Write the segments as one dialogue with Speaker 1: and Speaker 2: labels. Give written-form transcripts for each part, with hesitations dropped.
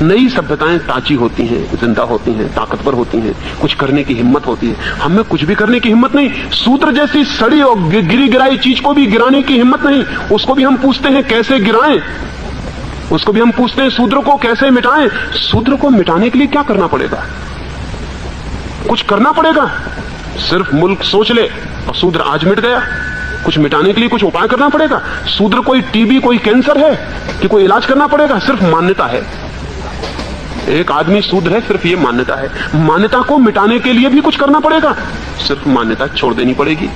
Speaker 1: नई सभ्यताएं ताजी होती हैं, जिंदा होती हैं, ताकतवर होती हैं, कुछ करने की हिम्मत होती है। हमें कुछ भी करने की हिम्मत नहीं। शूद्र जैसी सड़ी और गिरी गिराई चीज को भी गिराने की हिम्मत नहीं। उसको भी हम पूछते हैं कैसे गिराएं, उसको भी हम पूछते हैं शूद्र को कैसे मिटाएं। शूद्र को मिटाने के लिए क्या करना पड़ेगा? कुछ करना पड़ेगा? सिर्फ मुल्क सोच ले और शूद्र आज मिट गया। कुछ मिटाने के लिए कुछ उपाय करना पड़ेगा। शूद्र कोई टीबी, कोई कैंसर है कि कोई इलाज करना पड़ेगा? सिर्फ मान्यता है। एक आदमी शूद्र है, सिर्फ ये मान्यता है। मान्यता को मिटाने के लिए भी कुछ करना पड़ेगा। सिर्फ मान्यता छोड़ देनी पड़ेगी,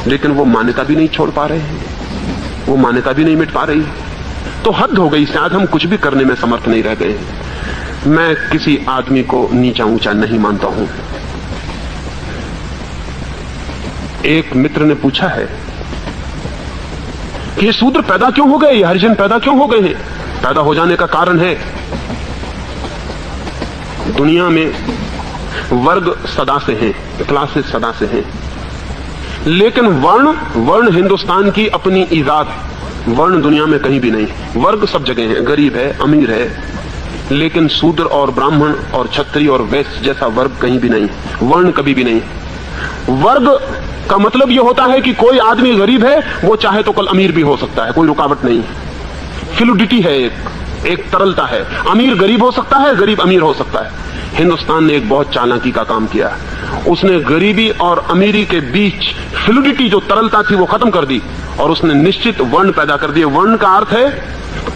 Speaker 1: लेकिन वो मान्यता भी नहीं छोड़ पा रहे हैं, वो मान्यता भी नहीं मिट पा रही। तो हद हो गई, शायद हम कुछ भी करने में समर्थ नहीं रह गए। मैं किसी आदमी को नीचा ऊंचा नहीं मानता हूं। एक मित्र ने पूछा है कि ये शूद्र पैदा क्यों हो गए, ये हरिजन पैदा क्यों हो गए हैं? पैदा हो जाने का कारण है, दुनिया में वर्ग सदा से हैं, क्लासेस सदा से हैं, लेकिन वर्ण हिंदुस्तान की अपनी ईजाद। वर्ण दुनिया में कहीं भी नहीं। वर्ग सब जगह है, गरीब है, अमीर है, लेकिन शूद्र और ब्राह्मण और क्षत्रिय और वैश्य जैसा वर्ग कहीं भी नहीं। वर्ण कभी भी नहीं। वर्ग का मतलब यह होता है कि कोई आदमी गरीब है, वो चाहे तो कल अमीर भी हो सकता है, कोई रुकावट नहीं। फ्लूडिटी है, एक तरलता है। अमीर गरीब हो सकता है, गरीब अमीर हो सकता है। हिंदुस्तान ने एक बहुत चालाकी का काम किया। उसने गरीबी और अमीरी के बीच फ्लूडिटी, जो तरलता थी, वो खत्म कर दी और उसने निश्चित वर्ण पैदा कर दिए। वर्ण का अर्थ है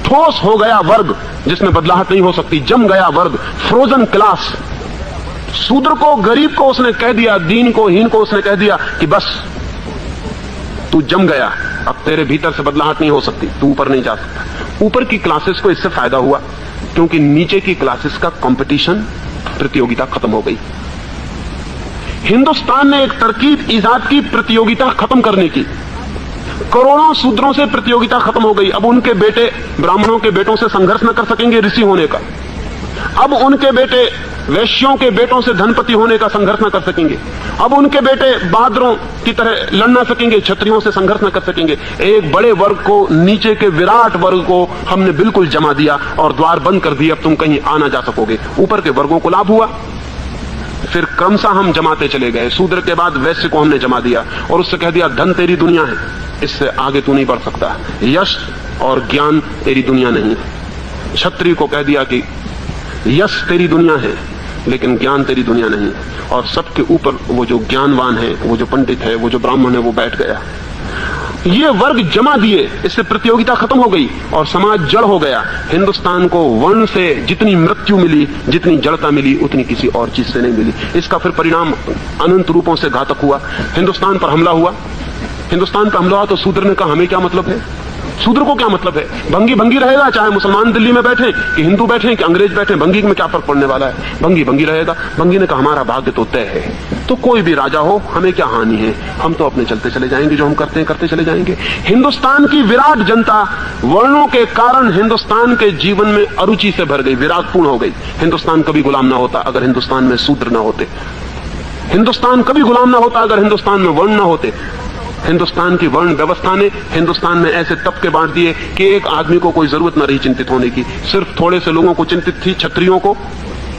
Speaker 1: ठोस हो गया वर्ग जिसमें बदलाहट नहीं हो सकती, जम गया वर्ग, फ्रोजन क्लास। शूद्र को, गरीब को उसने कह दिया, दीन को, हीन को उसने कह दिया कि बस तू जम गया, अब तेरे भीतर से बदलाहट नहीं हो सकती, तू ऊपर नहीं जा सकता। ऊपर की क्लासेस को इससे फायदा हुआ क्योंकि नीचे की क्लासेस का कंपटीशन, प्रतियोगिता खत्म हो गई। हिंदुस्तान ने एक तरकीब ईजाद की प्रतियोगिता खत्म करने की। करोड़ों शूद्रों से प्रतियोगिता खत्म हो गई। अब उनके बेटे ब्राह्मणों के बेटों से संघर्ष न कर सकेंगे ऋषि होने का। अब उनके बेटे वैश्यों के बेटों से धनपति होने का संघर्ष न कर सकेंगे। अब उनके बेटे बहादुरों की तरह लड़ न सकेंगे, क्षत्रियों से संघर्ष न कर सकेंगे। एक बड़े वर्ग को, नीचे के विराट वर्ग को हमने बिल्कुल जमा दिया और द्वार बंद कर दिए। अब तुम कहीं आ ना जा सकोगे। ऊपर के वर्गों को लाभ हुआ, फिर क्रमशः हम जमाते चले गए। शूद्र के बाद वैश्य को हमने जमा दिया और उससे कह दिया धन तेरी दुनिया है, इससे आगे तू नहीं बढ़ सकता। यश और ज्ञान तेरी दुनिया नहीं। क्षत्रिय को कह दिया कि यश तेरी दुनिया है लेकिन ज्ञान तेरी दुनिया नहीं। और सबके ऊपर वो जो ज्ञानवान है, वो जो पंडित है, वो जो ब्राह्मण है, वो बैठ गया। ये वर्ग जमा दिए, इससे प्रतियोगिता खत्म हो गई और समाज जड़ हो गया। हिंदुस्तान को वर्ण से जितनी मृत्यु मिली, जितनी जड़ता मिली, उतनी किसी और चीज से नहीं मिली। इसका फिर परिणाम अनंत रूपों से घातक हुआ। हिंदुस्तान पर हमला हुआ। हिंदुस्तान पर हमला हुआ तो शूद्र ने कहा हमें क्या मतलब है? शूद्र को क्या मतलब है? भंगी भंगी रहेगा, चाहे मुसलमान दिल्ली में बैठे कि हिंदू बैठे कि अंग्रेज बैठे, भंगी में क्या फर्क पड़ने वाला है? भंगी भंगी रहेगा। भंगी ने कहा हमारा भाग्य तो तय है, तो कोई भी राजा हो हमें क्या हानि है, हम तो अपने चलते चले जाएंगे, जो हम करते हैं करते चले जाएंगे। हिंदुस्तान की विराट जनता वर्णों के कारण हिंदुस्तान के जीवन में अरुचि से भर गई, विराटपूर्ण हो गई। हिंदुस्तान कभी गुलाम ना होता अगर हिंदुस्तान में शूद्र ना होते। हिंदुस्तान कभी गुलाम ना होता अगर हिंदुस्तान में वर्ण ना होते। हिंदुस्तान की वर्ण व्यवस्था ने हिंदुस्तान में ऐसे तबके बांट दिए कि एक आदमी को कोई जरूरत न रही चिंतित होने की। सिर्फ थोड़े से लोगों को चिंतित थी, क्षत्रियों को,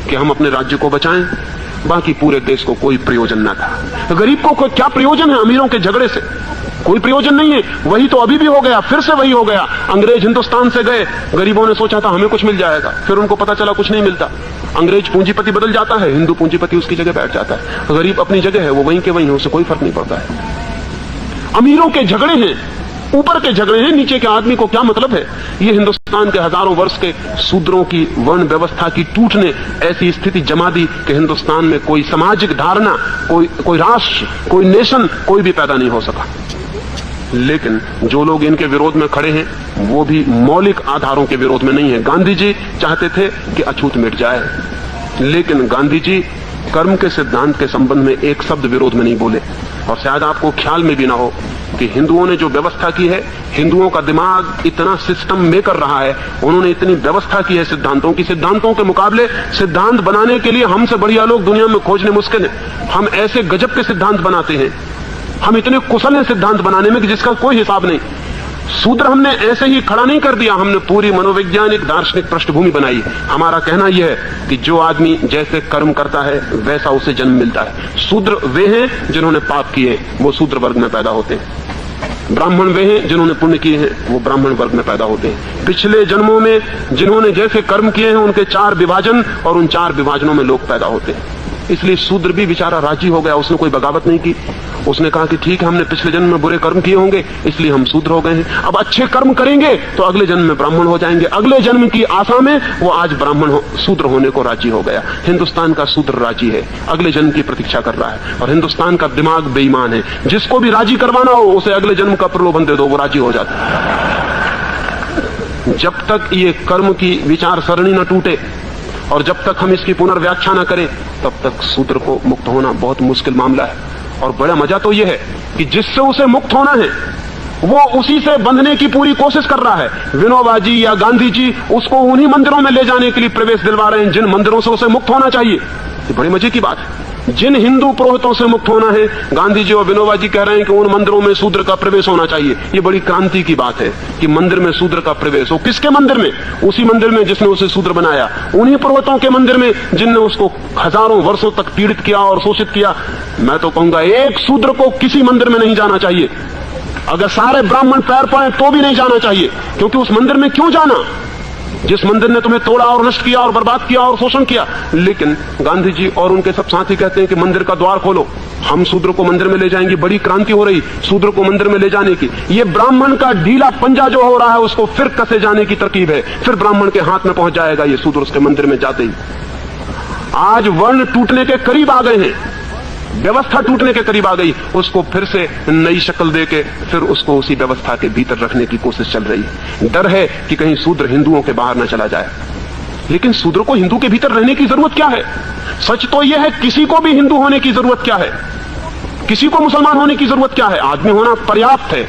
Speaker 1: कि हम अपने राज्य को बचाएं, बाकी पूरे देश को कोई प्रयोजन न था। गरीब को क्या प्रयोजन है अमीरों के झगड़े से? कोई प्रयोजन नहीं है। वही तो अभी भी हो गया, फिर से वही हो गया। अंग्रेज हिंदुस्तान से गए, गरीबों ने सोचा था हमें कुछ मिल जाएगा, फिर उनको पता चला कुछ नहीं मिलता। अंग्रेज पूंजीपति बदल जाता है, हिंदू पूंजीपति उसकी जगह बैठ जाता है। गरीब अपनी जगह है, वो वहीं के वहीं है, उससे कोई फर्क नहीं पड़ता है। अमीरों के झगड़े हैं, ऊपर के झगड़े हैं, नीचे के आदमी को क्या मतलब है? ये हिंदुस्तान के हजारों वर्ष के शूद्रों की वर्ण व्यवस्था की टूट ने ऐसी स्थिति जमा दी कि हिंदुस्तान में कोई सामाजिक धारणा, कोई राष्ट्र, कोई नेशन, कोई भी पैदा नहीं हो सका। लेकिन जो लोग इनके विरोध में खड़े हैं वो भी मौलिक आधारों के विरोध में नहीं है। गांधी जी चाहते थे कि अछूत मिट जाए, लेकिन गांधी जी कर्म के सिद्धांत के संबंध में एक शब्द विरोध में नहीं बोले। और शायद आपको ख्याल में भी ना हो कि हिंदुओं ने जो व्यवस्था की है, हिंदुओं का दिमाग इतना सिस्टम मेकर रहा है, उन्होंने इतनी व्यवस्था की है सिद्धांतों की। सिद्धांतों के मुकाबले सिद्धांत बनाने के लिए हमसे बढ़िया लोग दुनिया में खोजने मुश्किल है। हम ऐसे गजब के सिद्धांत बनाते हैं, हम इतने कुशल हैं सिद्धांत बनाने में कि जिसका कोई हिसाब नहीं। शूद्र हमने ऐसे ही खड़ा नहीं कर दिया, हमने पूरी मनोवैज्ञानिक दार्शनिक पृष्ठभूमि बनाई। हमारा कहना यह है कि जो आदमी जैसे कर्म करता है वैसा उसे जन्म मिलता है। शूद्र वे हैं जिन्होंने पाप किए, वो शूद्र वर्ग में पैदा होते हैं। ब्राह्मण वे हैं जिन्होंने पुण्य किए हैं, वो ब्राह्मण वर्ग में पैदा होते हैं। पिछले जन्मों में जिन्होंने जैसे कर्म किए हैं उनके 4 विभाजन, और उन 4 विभाजनों में लोग पैदा होते हैं। इसलिए शूद्र भी बेचारा राजी हो गया, उसने कोई बगावत नहीं की। उसने कहा कि ठीक है, हमने पिछले जन्म में बुरे कर्म किए होंगे इसलिए हम शूद्र हो गए हैं, अब अच्छे कर्म करेंगे तो अगले जन्म में ब्राह्मण हो जाएंगे। अगले जन्म की आशा में वो आज शूद्र होने को राजी हो गया। हिंदुस्तान का शूद्र राजी है, अगले जन्म की प्रतीक्षा कर रहा है। और हिंदुस्तान का दिमाग बेईमान है, जिसको भी राजी करवाना हो उसे अगले जन्म का प्रलोभन दे दो, वो राजी हो जाता है। जब तक ये कर्म की विचार सरणी न टूटे और जब तक हम इसकी पुनर्व्याख्या न करें तब तक शूद्र को मुक्त होना बहुत मुश्किल मामला है। और बड़ा मजा तो यह है कि जिससे उसे मुक्त होना है वो उसी से बंधने की पूरी कोशिश कर रहा है। विनोबा जी या गांधी जी उसको उन्हीं मंदिरों में ले जाने के लिए प्रवेश दिलवा रहे हैं जिन मंदिरों से उसे मुक्त होना चाहिए। ये बड़ी मजे की बात है। जिन हिंदू पुरोहितों से मुक्त होना है, गांधी जी और विनोबा जी कह रहे हैं कि उन मंदिरों में शूद्र का प्रवेश होना चाहिए। ये बड़ी क्रांति की बात है कि मंदिर में शूद्र का प्रवेश हो। किसके मंदिर में? उसी मंदिर में जिसने उसे शूद्र बनाया, उन्हीं पुरोहितों के मंदिर में जिनने उसको हजारों वर्षों तक पीड़ित किया और शोषित किया। मैं तो कहूंगा एक शूद्र को किसी मंदिर में नहीं जाना चाहिए। अगर सारे ब्राह्मण पैर पड़े तो भी नहीं जाना चाहिए, क्योंकि उस मंदिर में क्यों जाना जिस मंदिर ने तुम्हें तोड़ा और नष्ट किया और बर्बाद किया और शोषण किया। लेकिन गांधी जी और उनके सब साथी कहते हैं कि मंदिर का द्वार खोलो, हम शूद्र को मंदिर में ले जाएंगे। बड़ी क्रांति हो रही शूद्र को मंदिर में ले जाने की। ये ब्राह्मण का ढीला पंजा जो हो रहा है उसको फिर कसे जाने की तरकीब है। फिर ब्राह्मण के हाथ में पहुंच जाएगा ये शूद्र उसके मंदिर में जाते ही। आज वर्ण टूटने के करीब आ गए हैं, व्यवस्था टूटने के करीब आ गई, उसको फिर से नई शक्ल देके फिर उसको उसी व्यवस्था के भीतर रखने की कोशिश चल रही है। डर है कि कहीं शूद्र हिंदुओं के बाहर न चला जाए। लेकिन शूद्र को हिंदू के भीतर रहने की जरूरत क्या है? सच तो यह है किसी को भी हिंदू होने की जरूरत क्या है, किसी को मुसलमान होने की जरूरत क्या है? आदमी होना पर्याप्त है।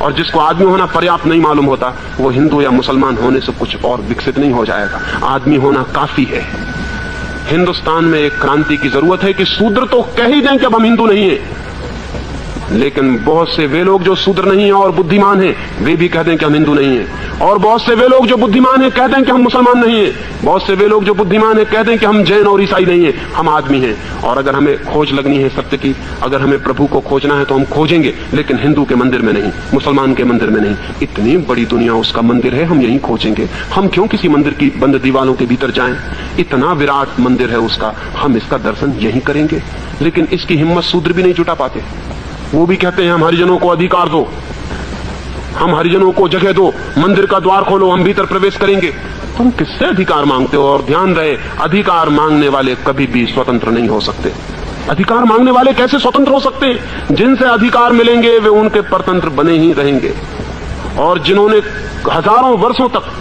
Speaker 1: और जिसको आदमी होना पर्याप्त नहीं मालूम होता वो हिंदू या मुसलमान होने से कुछ और विकसित नहीं हो जाएगा। आदमी होना काफी है। हिंदुस्तान में एक क्रांति की जरूरत है कि शूद्र तो कह ही दें कि अब हम हिंदू नहीं हैं, लेकिन बहुत से वे लोग जो शूद्र नहीं है और बुद्धिमान हैं वे भी कह दें कि हम हिंदू नहीं हैं। और बहुत से वे लोग जो बुद्धिमान हैं कह दें कि हम मुसलमान नहीं हैं। बहुत से वे लोग जो बुद्धिमान हैं कह दें कि हम जैन और ईसाई नहीं हैं, हम आदमी हैं। और अगर हमें खोज लगनी है सत्य की, अगर हमें प्रभु को खोजना है तो हम खोजेंगे, लेकिन हिंदू के मंदिर में नहीं, मुसलमान के मंदिर में नहीं। इतनी बड़ी दुनिया उसका मंदिर है, हम यहीं खोजेंगे। हम क्यों किसी मंदिर की बंद दीवारों के भीतर जाएं? इतना विराट मंदिर है उसका, हम इसका दर्शन यहीं करेंगे। लेकिन इसकी हिम्मत शूद्र भी नहीं जुटा पाते। वो भी कहते हैं हम हरिजनों को अधिकार दो, हम हरिजनों को जगह दो, मंदिर का द्वार खोलो, हम भीतर प्रवेश करेंगे। तुम किससे अधिकार मांगते हो? और ध्यान रहे, अधिकार मांगने वाले कभी भी स्वतंत्र नहीं हो सकते। अधिकार मांगने वाले कैसे स्वतंत्र हो सकते हैं? जिनसे अधिकार मिलेंगे वे उनके परतंत्र बने ही रहेंगे। और जिन्होंने हजारों वर्षों तक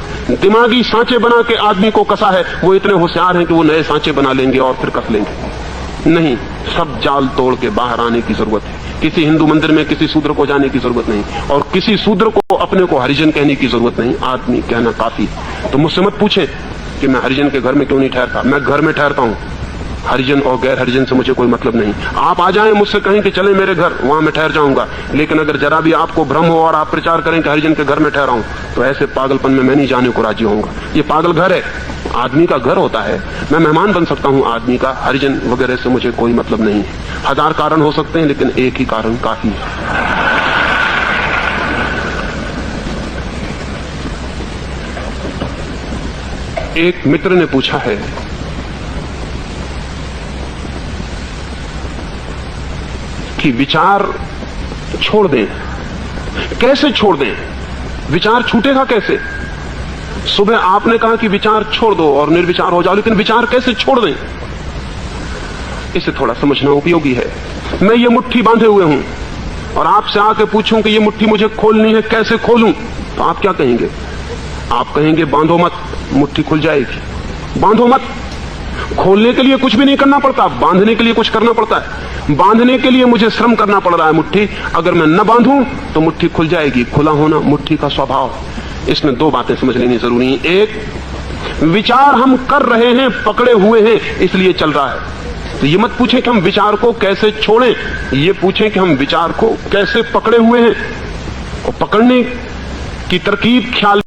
Speaker 1: दिमागी सांचे बना के आदमी को कसा है वो इतने होशियार हैं कि वो नए सांचे बना लेंगे और फिर कस लेंगे। नहीं, सब जाल तोड़ के बाहर आने की जरूरत है। किसी हिंदू मंदिर में किसी शूद्र को जाने की जरूरत नहीं, और किसी शूद्र को अपने को हरिजन कहने की जरूरत नहीं। आदमी कहना काफी। तो मुझसे मत पूछे कि मैं हरिजन के घर में क्यों नहीं ठहरता। मैं घर में ठहरता हूं, हरिजन और गैर हरिजन से मुझे कोई मतलब नहीं। आप आ जाएं मुझसे कहें कि चले मेरे घर, वहां मैं ठहर जाऊंगा। लेकिन अगर जरा भी आपको भ्रम हो और आप प्रचार करें कि हरिजन के घर में ठहरा हूं, तो ऐसे पागलपन में मैं नहीं जाने को राजी होऊंगा। ये पागल घर है, आदमी का घर होता है। मैं मेहमान बन सकता हूं आदमी का, हरिजन वगैरह से मुझे कोई मतलब नहीं है। हजार कारण हो सकते हैं लेकिन एक ही कारण काफी है। एक मित्र ने पूछा है कि विचार छोड़ दें, कैसे छोड़ दें? विचार छूटेगा कैसे? सुबह आपने कहा कि विचार छोड़ दो और निर्विचार हो जाओ, लेकिन विचार कैसे छोड़ दें? इसे थोड़ा समझना उपयोगी है। मैं ये मुट्ठी बांधे हुए हूं और आपसे आके पूछूं कि ये मुट्ठी मुझे खोलनी है, कैसे खोलूं? तो आप क्या कहेंगे? आप कहेंगे बांधो मत, मुट्ठी खुल जाएगी। बांधो मत। खोलने के लिए कुछ भी नहीं करना पड़ता, बांधने के लिए कुछ करना पड़ता है। बांधने के लिए मुझे श्रम करना पड़ रहा है मुट्ठी। अगर मैं न बांधूं तो मुट्ठी खुल जाएगी। खुला होना मुट्ठी का स्वभाव। इसमें दो बातें समझ लेनी जरूरी है। एक, विचार हम कर रहे हैं, पकड़े हुए हैं, इसलिए चल रहा है। तो ये मत पूछें कि हम विचार को कैसे छोड़ें, ये पूछें कि हम विचार को कैसे पकड़े हुए हैं। और पकड़ने की तरकीब ख्याल